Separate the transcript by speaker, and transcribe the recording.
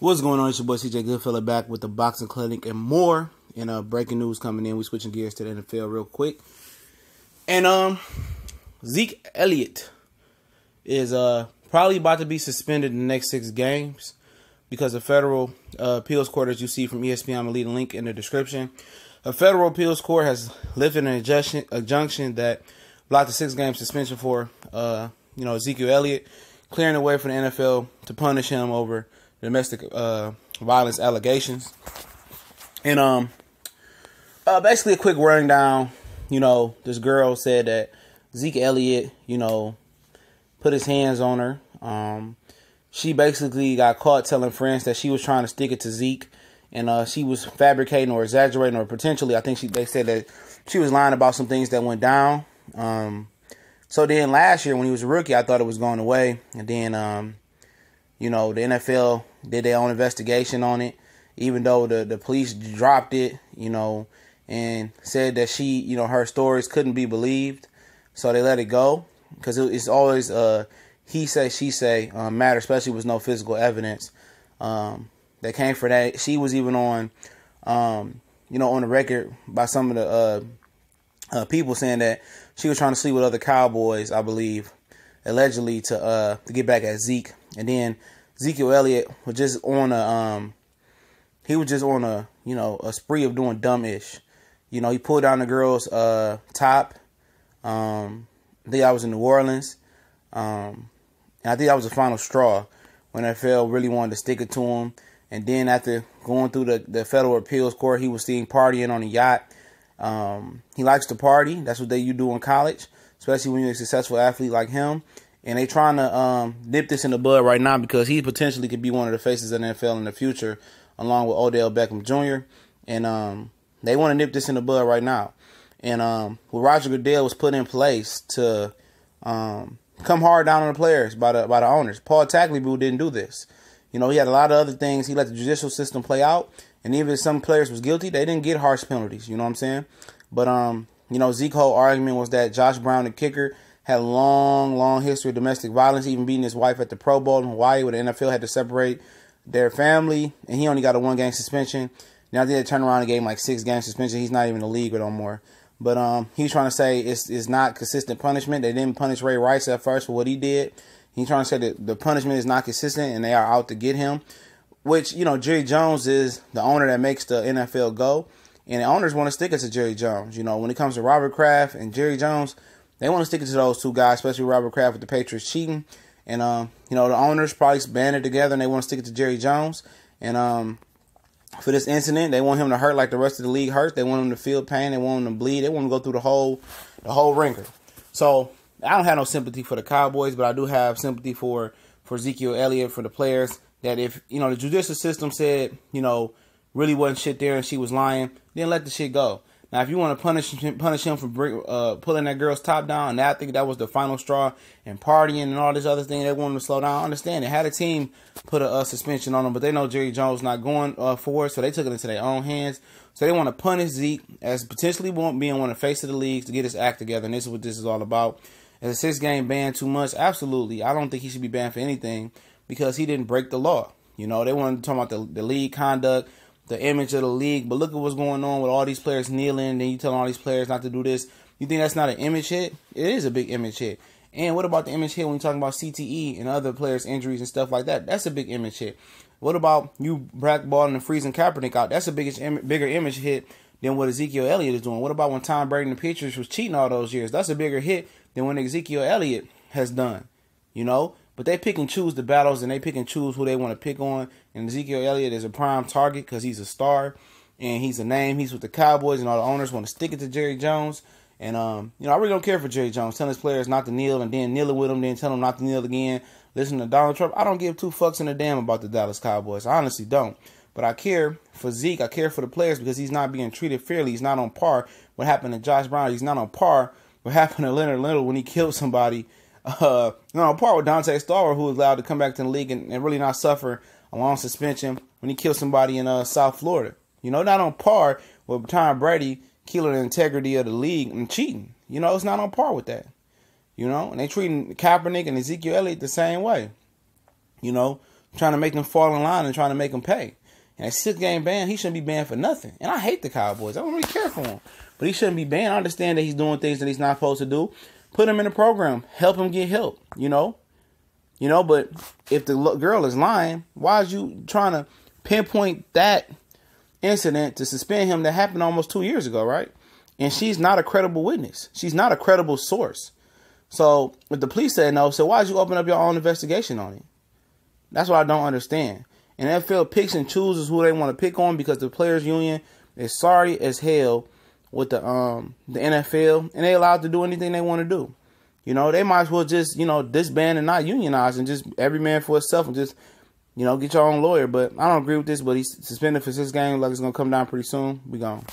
Speaker 1: What's going on? It's your boy CJ Goodfella back with the Boxing Clinic and more. And breaking news coming in. We switching gears to the NFL real quick. And Zeke Elliott is probably about to be suspended in the next 6 games because the federal appeals court, as you see from ESPN, I'm gonna leave a link in the description. A federal appeals court has lifted an injunction that blocked a 6-game suspension for Ezekiel Elliott, clearing the way for the NFL to punish him over domestic violence allegations. And basically a quick rundown. This girl said that Zeke Elliott, put his hands on her. She basically got caught telling friends that she was trying to stick it to Zeke, and she was fabricating or exaggerating, or potentially, I think they said that she was lying about some things that went down. So then last year when he was a rookie, I thought it was going away, and then the NFL did their own investigation on it, even though the police dropped it, and said that she, her stories couldn't be believed. So they let it go because it's always he say, she say matter, especially with no physical evidence. That came for that. She was even on, on the record by some of the people saying that she was trying to sleep with other Cowboys, I believe, allegedly to get back at Zeke. And then Ezekiel Elliott was just on a a spree of doing dumb-ish. He pulled down the girl's top. I think I was in New Orleans. And I think that was the final straw when NFL really wanted to stick it to him. And then after going through the federal appeals court, he was seen partying on a yacht. He likes to party. That's what you do in college, especially when you're a successful athlete like him. And they trying to nip this in the bud right now because he potentially could be one of the faces of the NFL in the future, along with Odell Beckham Jr. And they want to nip this in the bud right now. And Roger Goodell was put in place to come hard down on the players by the owners. Paul Tagliabue didn't do this. He had a lot of other things. He let the judicial system play out. And even if some players was guilty, they didn't get harsh penalties. You know what I'm saying? But, Zeke's whole argument was that Josh Brown, the kicker, had a long history of domestic violence, even beating his wife at the Pro Bowl in Hawaii, where the NFL had to separate their family, and he only got a 1-game suspension. Now they turned around and gave him like 6-game suspension. He's not even in the league no more. But he's trying to say it's not consistent punishment. They didn't punish Ray Rice at first for what he did. He's trying to say that the punishment is not consistent, and they are out to get him. Which, Jerry Jones is the owner that makes the NFL go, and the owners want to stick it to Jerry Jones. When it comes to Robert Kraft and Jerry Jones, they want to stick it to those two guys, especially Robert Kraft with the Patriots cheating. And, the owners probably banded together and they want to stick it to Jerry Jones. And for this incident, they want him to hurt like the rest of the league hurts. They want him to feel pain. They want him to bleed. They want him to go through the whole ringer. So I don't have no sympathy for the Cowboys, but I do have sympathy for Ezekiel Elliott, for the players, that if, the judicial system said, really wasn't shit there and she was lying, then let the shit go. Now, if you want to punish him for pulling that girl's top down, and I think that was the final straw, and partying and all this other thing, they want him to slow down. I understand it. Had a team put a suspension on him, but they know Jerry Jones not going for it, so they took it into their own hands. So they want to punish Zeke as potentially being one of the face of the leagues to get his act together, and this is what this is all about. Is a 6-game ban too much? Absolutely. I don't think he should be banned for anything because he didn't break the law. They wanted to talk about the league conduct, the image of the league, but look at what's going on with all these players kneeling, and you telling all these players not to do this. You think that's not an image hit? It is a big image hit. And what about the image hit when you're talking about CTE and other players' injuries and stuff like that? That's a big image hit. What about you blackballing and freezing Kaepernick out? That's a bigger image hit than what Ezekiel Elliott is doing. What about when Tom Brady and the Patriots was cheating all those years? That's a bigger hit than what Ezekiel Elliott has done, But they pick and choose the battles, and they pick and choose who they want to pick on. And Ezekiel Elliott is a prime target because he's a star and he's a name. He's with the Cowboys, and all the owners want to stick it to Jerry Jones. And, I really don't care for Jerry Jones telling his players not to kneel and then kneeling with him, then telling them not to kneel again. Listen to Donald Trump. I don't give 2 fucks in a damn about the Dallas Cowboys. I honestly don't. But I care for Zeke. I care for the players because he's not being treated fairly. He's not on par. What happened to Josh Brown? He's not on par. What happened to Leonard Little when he killed somebody? On par with Dante Starr, who was allowed to come back to the league and really not suffer a long suspension when he killed somebody in South Florida. Not on par with Tom Brady killing the integrity of the league and cheating. It's not on par with that. And they treating Kaepernick and Ezekiel Elliott the same way. trying to make them fall in line and trying to make them pay. And a 6-game ban, he shouldn't be banned for nothing. And I hate the Cowboys. I don't really care for him. But he shouldn't be banned. I understand that he's doing things that he's not supposed to do. Put him in the program. Help him get help, you know? But if the girl is lying, why is you trying to pinpoint that incident to suspend him that happened almost 2 years ago, right? And she's not a credible witness. She's not a credible source. So if the police said no, so why did you open up your own investigation on it? That's what I don't understand. And NFL picks and chooses who they want to pick on because the players union is sorry as hell with the NFL, and they allowed to do anything they want to do. They might as well just, disband and not unionize and just every man for himself and just, get your own lawyer. But I don't agree with this, but he's suspended for 6 games. Like it's going to come down pretty soon. We gone.